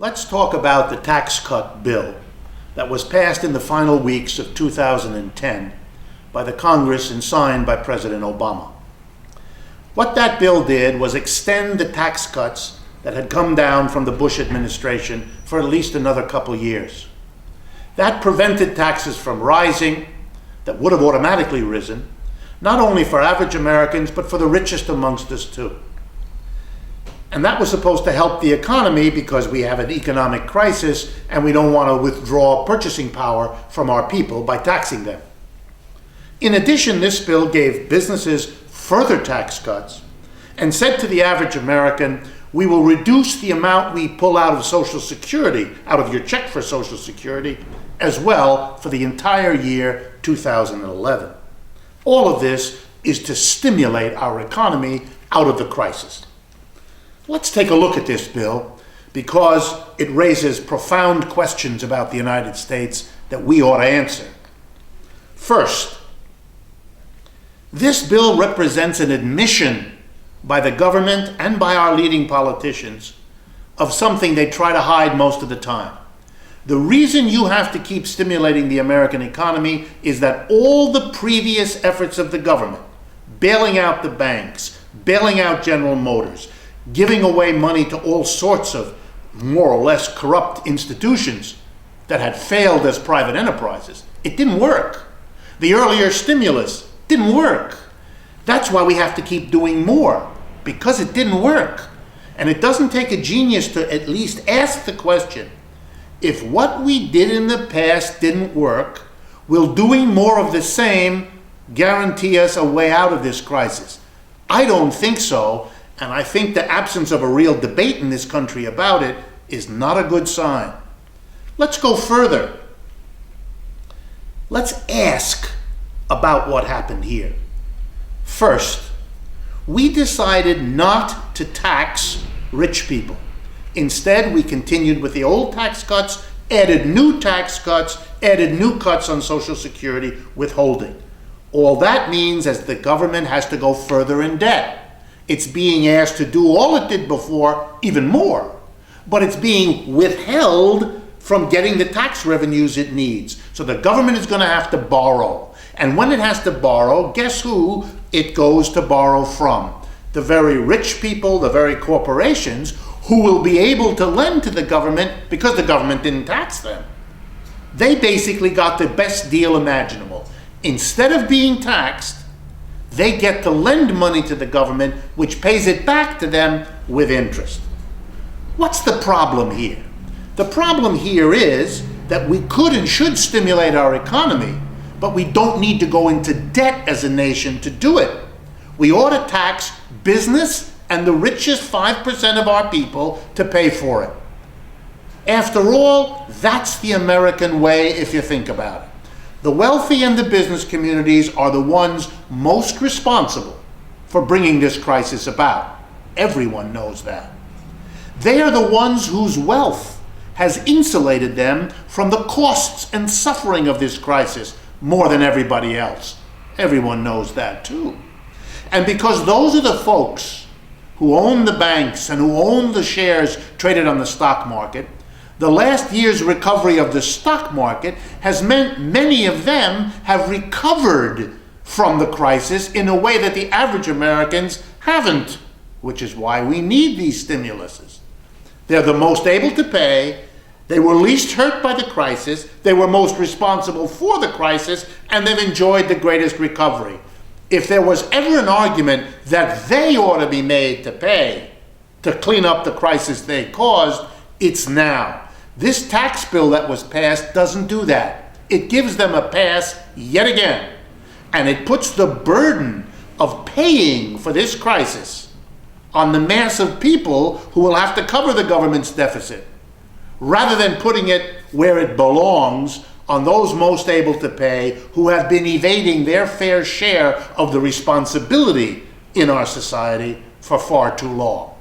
Let's talk about the tax cut bill that was passed in the final weeks of 2010 by the Congress and signed by President Obama. What that bill did was extend the tax cuts that had come down from the Bush administration for at least another couple years. That prevented taxes from rising, that would have automatically risen, not only for average Americans, but for the richest amongst us too. And that was supposed to help the economy because we have an economic crisis and we don't want to withdraw purchasing power from our people by taxing them. In addition, this bill gave businesses further tax cuts and said to the average American, we will reduce the amount we pull out of Social Security, out of your check for Social Security, as well for the entire year 2011. All of this is to stimulate our economy out of the crisis. Let's take a look at this bill because it raises profound questions about the United States that we ought to answer. First, this bill represents an admission by the government and by our leading politicians of something they try to hide most of the time. The reason you have to keep stimulating the American economy is that all the previous efforts of the government, bailing out the banks, bailing out General Motors, giving away money to all sorts of more or less corrupt institutions that had failed as private enterprises, it didn't work. The earlier stimulus didn't work. That's why we have to keep doing more, because it didn't work. And it doesn't take a genius to at least ask the question, if what we did in the past didn't work, will doing more of the same guarantee us a way out of this crisis? I don't think so. And I think the absence of a real debate in this country about it is not a good sign. Let's go further. Let's ask about what happened here. First, we decided not to tax rich people. Instead, we continued with the old tax cuts, added new tax cuts, added new cuts on Social Security withholding. All that means is the government has to go further in debt. It's being asked to do all it did before, even more, but it's being withheld from getting the tax revenues it needs. So the government is going to have to borrow. And when it has to borrow, guess who it goes to borrow from? The very rich people, the very corporations who will be able to lend to the government because the government didn't tax them. They basically got the best deal imaginable. Instead of being taxed, they get to lend money to the government, which pays it back to them with interest. What's the problem here? The problem here is that we could and should stimulate our economy, but we don't need to go into debt as a nation to do it. We ought to tax business and the richest 5% of our people to pay for it. After all, that's the American way if you think about it. The wealthy and the business communities are the ones most responsible for bringing this crisis about. Everyone knows that. They are the ones whose wealth has insulated them from the costs and suffering of this crisis more than everybody else. Everyone knows that too. And because those are the folks who own the banks and who own the shares traded on the stock market, the last year's recovery of the stock market has meant many of them have recovered from the crisis in a way that the average Americans haven't, which is why we need these stimuluses. They're the most able to pay, they were least hurt by the crisis, they were most responsible for the crisis, and they've enjoyed the greatest recovery. If there was ever an argument that they ought to be made to pay to clean up the crisis they caused, it's now. This tax bill that was passed doesn't do that. It gives them a pass yet again. And it puts the burden of paying for this crisis on the mass of people who will have to cover the government's deficit, rather than putting it where it belongs, on those most able to pay who have been evading their fair share of the responsibility in our society for far too long.